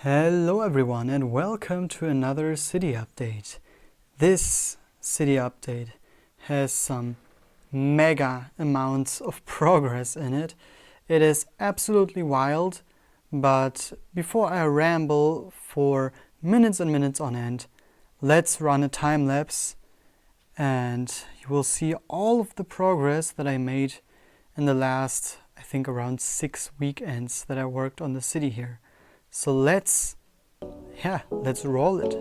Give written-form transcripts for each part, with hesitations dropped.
Hello everyone and welcome to another city update. This city update has some mega amounts of progress in it. It is absolutely wild, but before I ramble for minutes and minutes on end, let's run a time lapse and you will see all of the progress that I made in the last, I think, around 6 weekends that I worked on the city here. So let's roll it.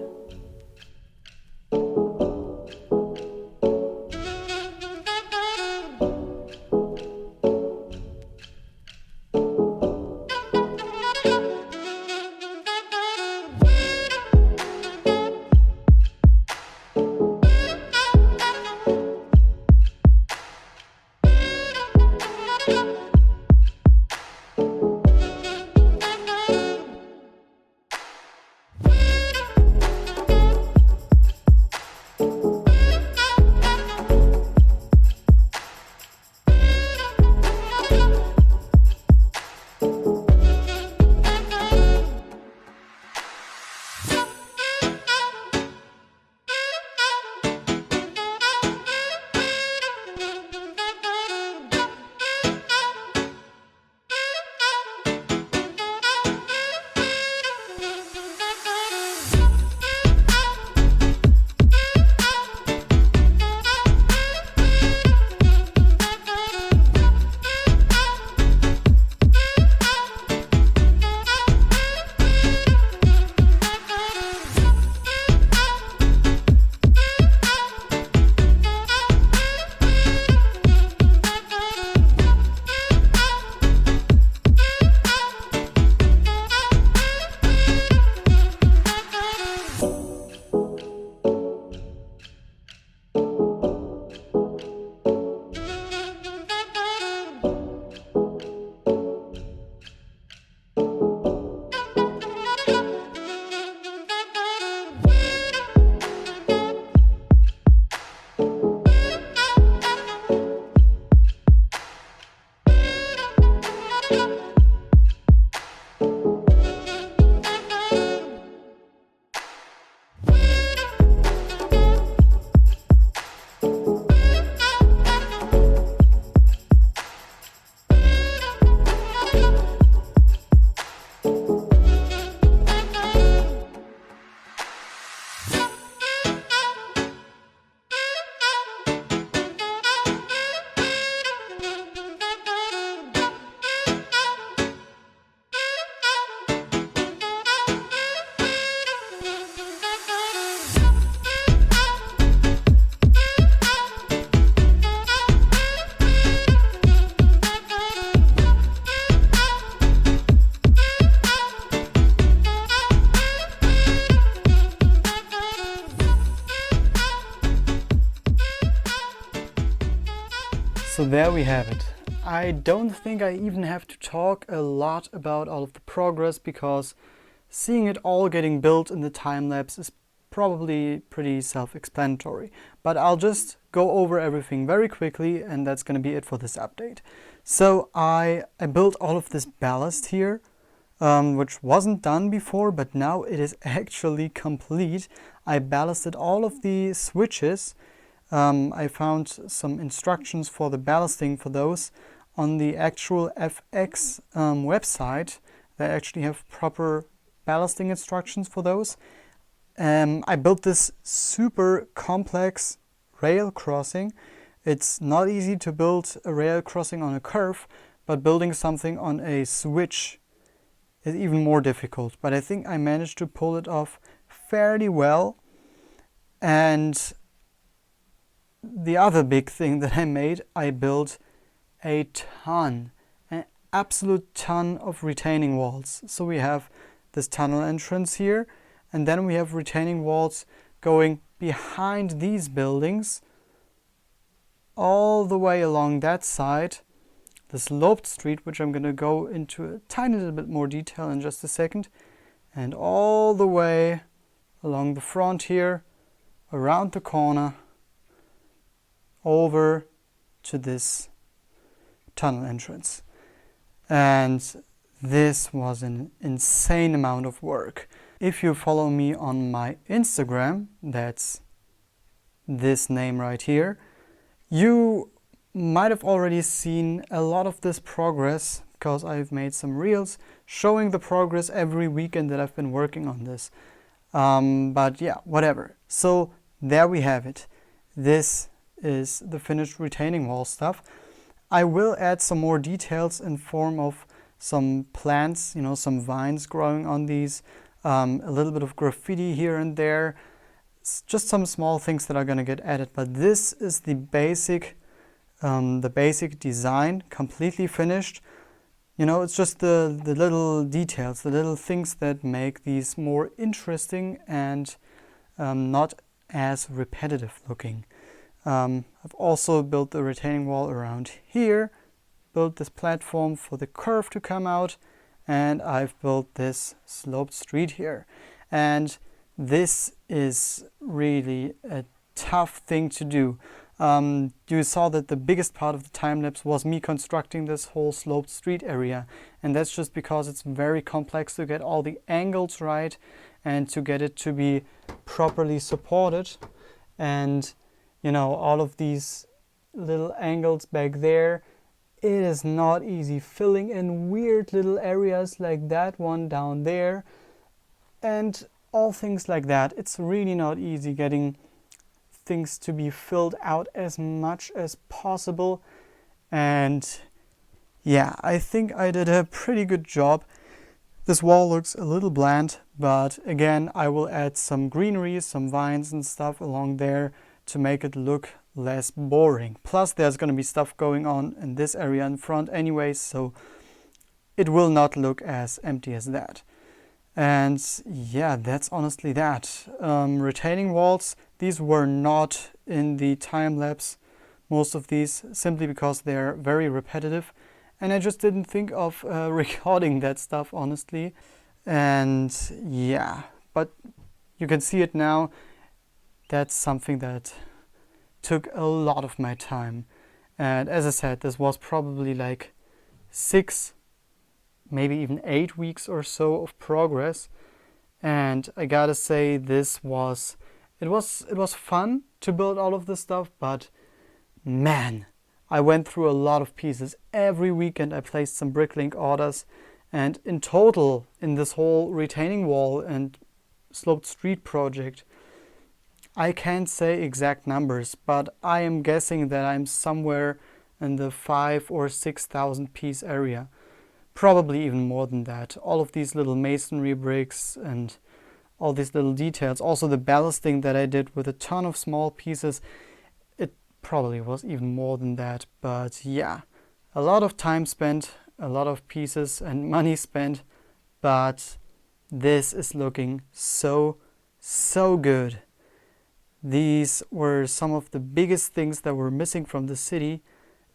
So there we have it. I don't think I even have to talk a lot about all of the progress because seeing it all getting built in the time lapse is probably pretty self-explanatory. But I'll just go over everything very quickly and that's going to be it for this update. So I built all of this ballast here, which wasn't done before, but now it is actually complete. I ballasted all of the switches. I found some instructions for the ballasting for those on the actual FX website. They actually have proper ballasting instructions for those. I built this super complex rail crossing. It's not easy to build a rail crossing on a curve, but building something on a switch is even more difficult. But I think I managed to pull it off fairly well. And the other big thing that I made, I built an absolute ton of retaining walls. So we have this tunnel entrance here, and then we have retaining walls going behind these buildings all the way along that side, the sloped street, which I'm going to go into a tiny little bit more detail in just a second, and all the way along the front here, around the corner, over to this tunnel entrance. And this was an insane amount of work. If you follow me on my Instagram, that's this name right here, you might have already seen a lot of this progress because I've made some reels showing the progress every weekend that I've been working on this. But yeah, whatever. So there we have it. This is the finished retaining wall stuff. I will add some more details in form of some plants, some vines growing on these, a little bit of graffiti here and there. It's just some small things that are going to get added, but this is the basic design, completely finished. It's just the little details, the little things that make these more interesting and not as repetitive looking. I've also built the retaining wall around here, built this platform for the curve to come out, and I've built this sloped street here. And this is really a tough thing to do. You saw that the biggest part of the time-lapse was me constructing this whole sloped street area, and that's just because it's very complex to get all the angles right and to get it to be properly supported. And all of these little angles back there, it is not easy filling in weird little areas like that one down there and all things like that. It's really not easy getting things to be filled out as much as possible. And yeah, I think I did a pretty good job. This wall looks a little bland, but again, I will add some greenery, some vines and stuff along there to make it look less boring. Plus there's going to be stuff going on in this area in front anyways, so it will not look as empty as that. And yeah, that's honestly that. Retaining walls, these were not in the time lapse, most of these, simply because they're very repetitive, and I just didn't think of recording that stuff, honestly. And yeah, but you can see it now. That's something that took a lot of my time. And as I said, this was probably like 6, maybe even 8 weeks or so of progress. And I gotta say, it was fun to build all of this stuff, but man, I went through a lot of pieces. Every weekend I placed some bricklink orders, and in total, in this whole retaining wall and sloped street project, I can't say exact numbers, but I am guessing that I'm somewhere in the 5,000 or 6,000 piece area. Probably even more than that. All of these little masonry bricks and all these little details. Also the ballasting that I did with a ton of small pieces. It probably was even more than that. But yeah, a lot of time spent, a lot of pieces and money spent. But this is looking so good. These were some of the biggest things that were missing from the city,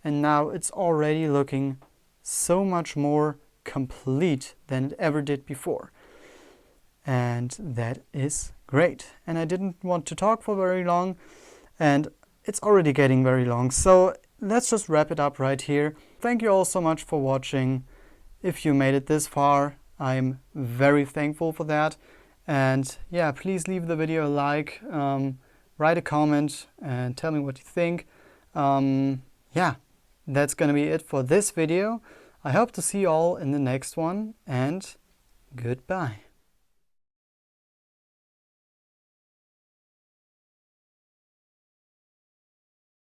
and now it's already looking so much more complete than it ever did before. And that is great. And I didn't want to talk for very long, and it's already getting very long. So let's just wrap it up right here. Thank you all so much for watching. If you made it this far, I'm very thankful for that. And yeah, please leave the video a like, write a comment and tell me what you think. Yeah, that's gonna be it for this video. I hope to see you all in the next one, and goodbye.